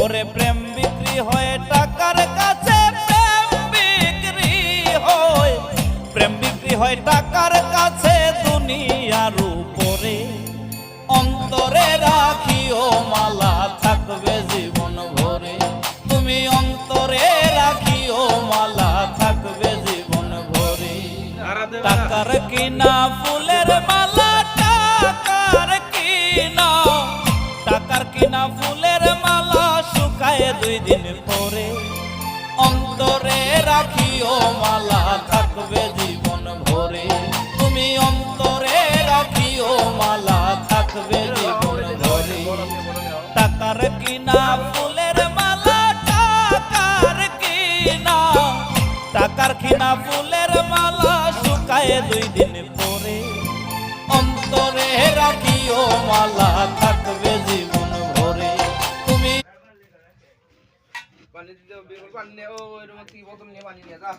ওরে প্রেম বিক্রি হয় টাকার কাছে, প্রেম বিক্রি হয়, প্রেম বিক্রি হয় টাকার কাছে দুনিয়ার উপরে। অন্তরে রাখিও মালা থাকবে জীবন ভরে, তুমি অন্তরে রাখিও মালা থাকবে জীবন ভরে। টাকার কিনা ফুলের মালা, টাকার কিনা, টাকার কিনা ফুলের মালা শুকায় 2 দিন পরে। অন্তরে রাখিও মালা থাকবে জীবন ভরে, তুমি অন্তরে রাখিও মালা থাকবে জীবন ভরে। টাকার কিনা ফুলের মালা, টাকার কিনা, টাকার কিনা ফুলের মালা শুকায় 2 দিন পরে। অন্তরে রাখিও মালা থাকবে জীবন ভরে, তুমি পানি দিতে পানি ও এরকম কি বোতল নিয়ে পানি নিয়ে যা।